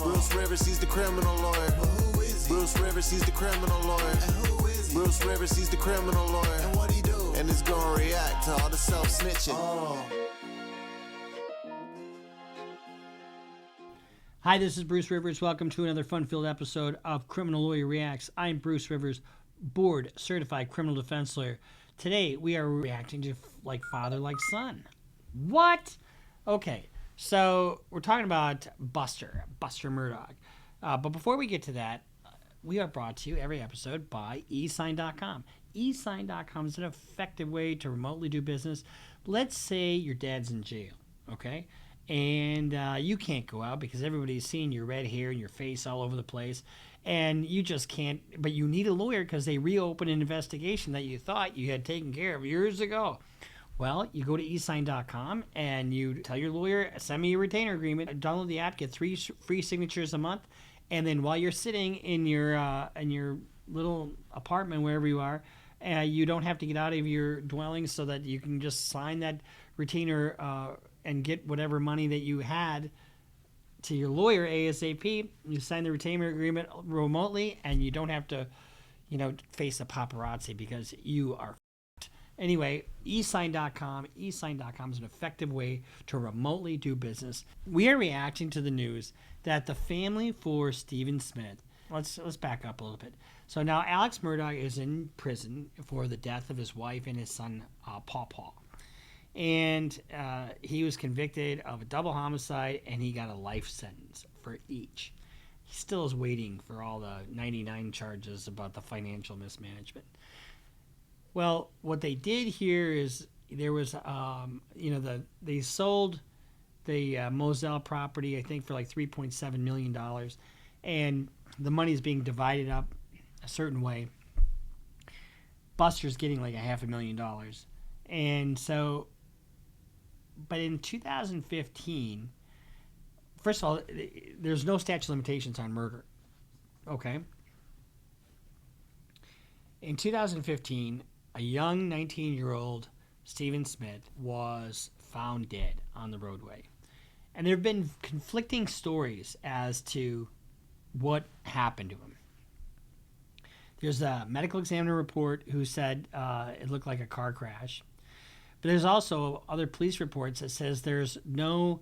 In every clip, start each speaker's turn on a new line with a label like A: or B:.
A: Bruce Rivers, he's the criminal lawyer.
B: But who is he?
A: Bruce Rivers, he's the criminal lawyer.
B: And who is he?
A: Bruce Rivers, he's the criminal lawyer.
B: And what he do?
A: And it's gonna react to all the self-snitching.
C: Hi, this is Bruce Rivers. Welcome to another fun-filled episode of Criminal Lawyer Reacts. I'm Bruce Rivers, board-certified criminal defense lawyer. Today, we are reacting to Like Father, Like Son. What? Okay, so we're talking about Buster Murdaugh. But before we get to that, we are brought to you every episode by eSign.com. eSign.com is an effective way to remotely do business. Let's say your dad's in jail, okay? And you can't go out because everybody's seeing your red hair and your face all over the place. And you just can't, but you need a lawyer because they reopened an investigation that you thought you had taken care of years ago. Well, you go to eSign.com and you tell your lawyer, send me a retainer agreement, download the app, get 3 free signatures a month. And then while you're sitting in your little apartment, wherever you are, you don't have to get out of your dwelling so that you can just sign that retainer and get whatever money that you had to your lawyer ASAP. You sign the retainer agreement remotely, and you don't have to, face a paparazzi because you are f***ed. Anyway, eSign.com. eSign.com is an effective way to remotely do business. We are reacting to the news that the family for Stephen Smith. Let's back up a little bit. So now Alex Murdaugh is in prison for the death of his wife and his son, Paw. And he was convicted of a double homicide, and he got a life sentence for each. He still is waiting for all the 99 charges about the financial mismanagement. Well, what they did here is there was, they sold the Moselle property, I think, for like $3.7 million. And the money is being divided up a certain way. Buster's getting like $500,000. And so, but in 2015, first of all, there's no statute of limitations on murder. Okay. In 2015, a young 19-year-old Stephen Smith was found dead on the roadway. And there have been conflicting stories as to what happened to him. There's a medical examiner report who said it looked like a car crash. But there's also other police reports that says there's no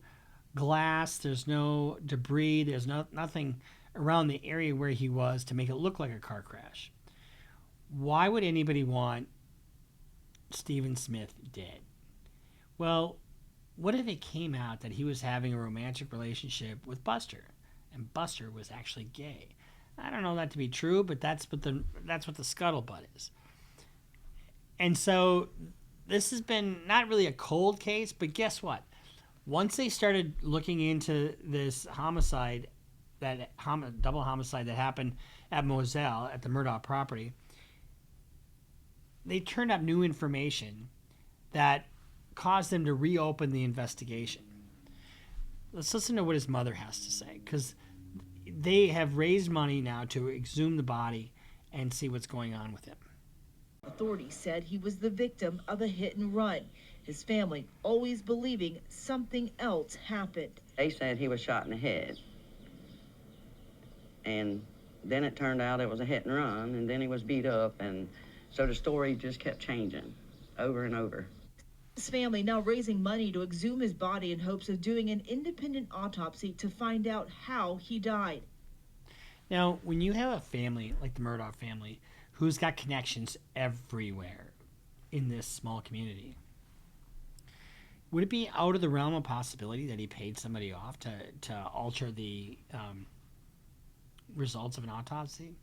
C: glass, there's no debris, there's nothing around the area where he was to make it look like a car crash. Why would anybody want Stephen Smith dead? Well, what if it came out that he was having a romantic relationship with Buster, and Buster was actually gay? I don't know that to be true, but that's what the scuttlebutt is. And so this has been not really a cold case, but guess what? Once they started looking into this homicide, double homicide that happened at Moselle, at the Murdaugh property, they turned up new information that caused them to reopen the investigation. Let's listen to what his mother has to say, because they have raised money now to exhume the body and see what's going on with him.
D: Authorities said he was the victim of a hit and run. His family always believing something else happened.
E: They said he was shot in the head. And then it turned out it was a hit and run, and then he was beat up, and so the story just kept changing over and over.
D: His family now raising money to exhume his body in hopes of doing an independent autopsy to find out how he died.
C: Now, when you have a family like the Murdaugh family who's got connections everywhere in this small community, would it be out of the realm of possibility that he paid somebody off to alter the results of an autopsy?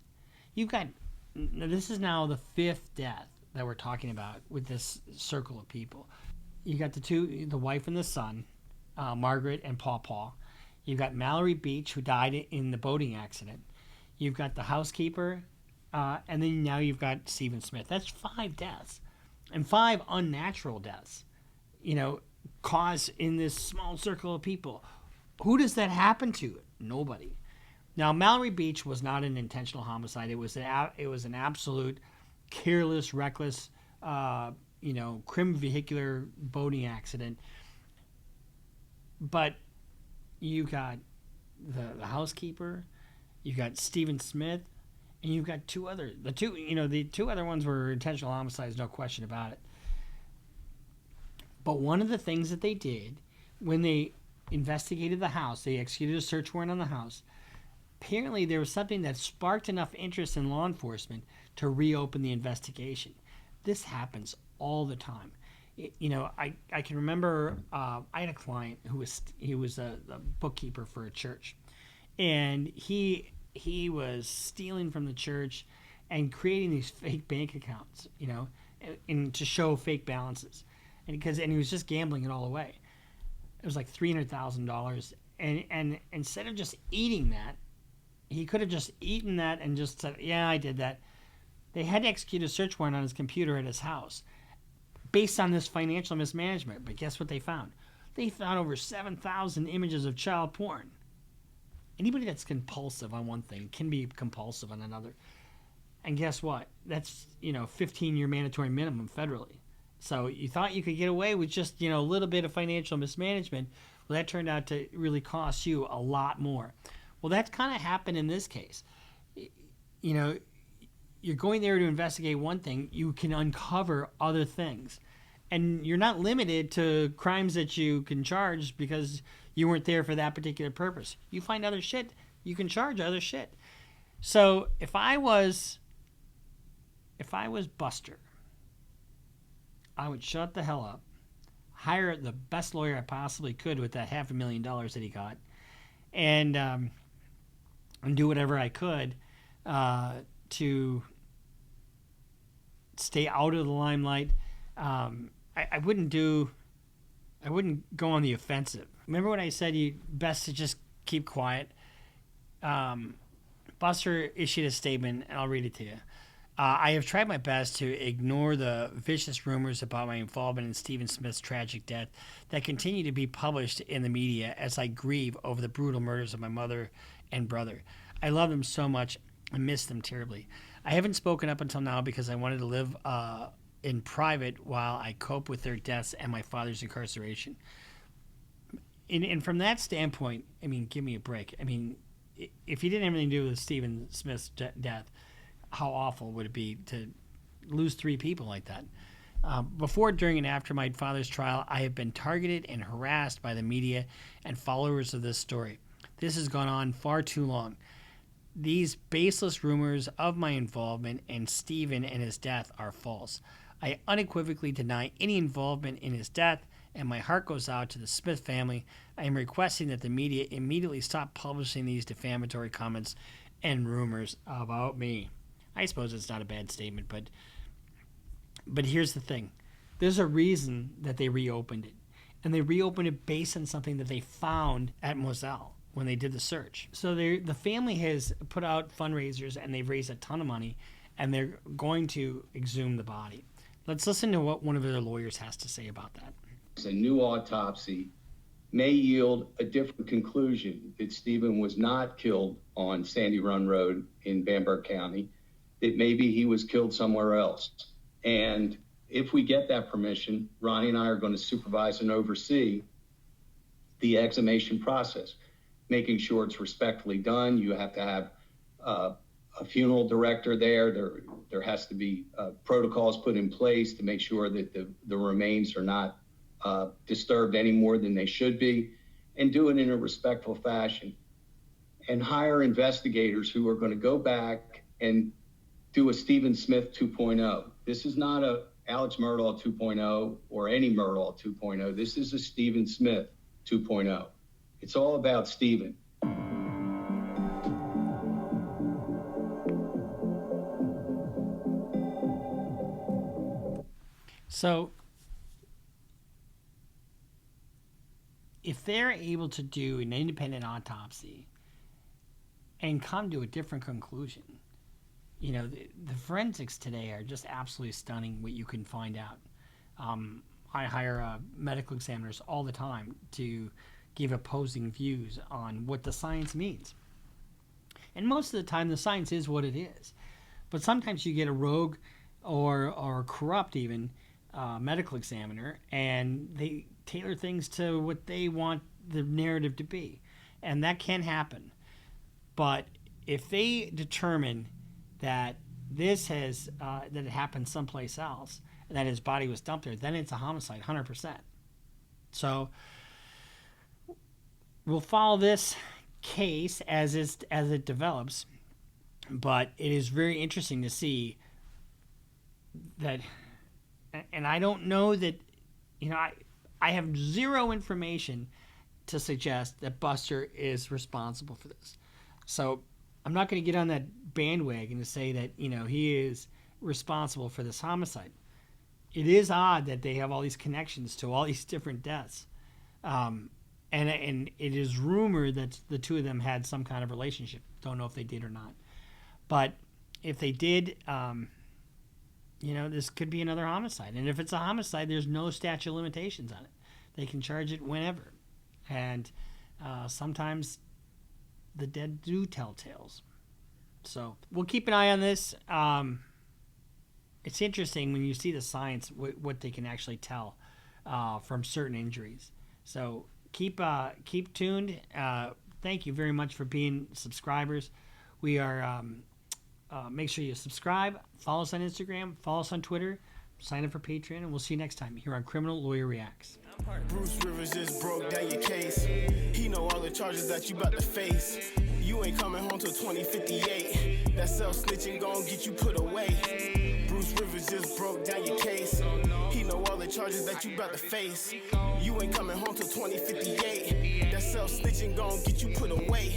C: This is now the 5th death that we're talking about with this circle of people. You got the wife and the son, Margaret and Paw. You've got Mallory Beach, who died in the boating accident. You've got the housekeeper, and then now you've got Stephen Smith. That's 5 deaths, and 5 unnatural deaths, caused in this small circle of people. Who does that happen to? Nobody. Now, Mallory Beach was not an intentional homicide. It was an absolute careless, reckless, crim vehicular boating accident. But you got the housekeeper, you got Stephen Smith, and you've got the two other ones were intentional homicides, no question about it. But one of the things that they did when they investigated the house, they executed a search warrant on the house. Apparently, there was something that sparked enough interest in law enforcement to reopen the investigation. This happens all the time. I can remember I had a client who was a bookkeeper for a church, and he was stealing from the church and creating these fake bank accounts, and to show fake balances, and he was just gambling it all away. It was like $300,000, and instead of just eating that, he could have just eaten that and just said, "Yeah, I did that." They had to execute a search warrant on his computer at his house based on this financial mismanagement. But guess what they found? They found over 7,000 images of child porn. Anybody that's compulsive on one thing can be compulsive on another. And guess what? That's, 15-year mandatory minimum federally. So you thought you could get away with just, a little bit of financial mismanagement. Well, that turned out to really cost you a lot more. Well, that's kind of happened in this case. You're going there to investigate one thing, you can uncover other things. And you're not limited to crimes that you can charge because you weren't there for that particular purpose. You find other shit, you can charge other shit. So if I was Buster, I would shut the hell up, hire the best lawyer I possibly could with that $500,000 that he got, and do whatever I could to stay out of the limelight. I wouldn't go on the offensive. Remember when I said you best to just keep quiet? Buster issued a statement, and I'll read it to you. I have tried my best to ignore the vicious rumors about my involvement in Stephen Smith's tragic death that continue to be published in the media as I grieve over the brutal murders of my mother and brother. I love them so much. I miss them terribly. I haven't spoken up until now because I wanted to live in private while I cope with their deaths and my father's incarceration. And from that standpoint, give me a break. If he didn't have anything to do with Stephen Smith's death, how awful would it be to lose 3 people like that? Before, during, and after my father's trial, I have been targeted and harassed by the media and followers of this story. This has gone on far too long. These baseless rumors of my involvement in Stephen and his death are false. I unequivocally deny any involvement in his death, and my heart goes out to the Smith family. I am requesting that the media immediately stop publishing these defamatory comments and rumors about me. I suppose it's not a bad statement, but here's the thing. There's a reason that they reopened it. And they reopened it based on something that they found at Moselle when they did the search. So the family has put out fundraisers, and they've raised a ton of money, and they're going to exhume the body. Let's listen to what one of their lawyers has to say about that.
F: A new autopsy may yield a different conclusion, that Stephen was not killed on Sandy Run Road in Bamberg County, that maybe he was killed somewhere else. And if we get that permission, Ronnie and I are going to supervise and oversee the exhumation process, making sure it's respectfully done. You have to have a funeral director there. There has to be protocols put in place to make sure that the remains are not disturbed any more than they should be, and do it in a respectful fashion. And hire investigators who are going to go back and do a Stephen Smith 2.0. This is not a Alex Murdaugh 2.0 or any Murdaugh 2.0. This is a Stephen Smith 2.0. It's all about Stephen.
C: So if they're able to do an independent autopsy and come to a different conclusion, the forensics today are just absolutely stunning what you can find out. I hire medical examiners all the time to give opposing views on what the science means. And most of the time, the science is what it is. But sometimes you get a rogue or corrupt even medical examiner, and they tailor things to what they want the narrative to be. and that can happen. But if they determine that this has that it happened someplace else, and that his body was dumped there, then it's a homicide, 100%. So we'll follow this case as it develops, but it is very interesting to see that, and I don't know that, I have zero information to suggest that Buster is responsible for this. So I'm not going to get on that bandwagon to say that, he is responsible for this homicide. It is odd that they have all these connections to all these different deaths. And it is rumored that the two of them had some kind of relationship. Don't know if they did or not. But if they did, this could be another homicide. And if it's a homicide, there's no statute of limitations on it. They can charge it whenever. And sometimes the dead do tell tales. So we'll keep an eye on this. It's interesting when you see the science, what they can actually tell from certain injuries. So keep tuned. Thank you very much for being subscribers. We are make sure you subscribe, follow us on Instagram, follow us on Twitter, sign up for Patreon, and we'll see you next time here on Criminal Lawyer Reacts.
G: Bruce Rivers just broke down your case. He know all the charges that you about to face. You ain't coming home till 2058. That self-snitching gon' get you put away. Bruce Rivers just broke down your case. He know all the charges that you about to face. You ain't coming home till 2058. That self-snitching gon' get you put away.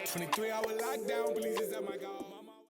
G: 23-hour lockdown, please, is that my God?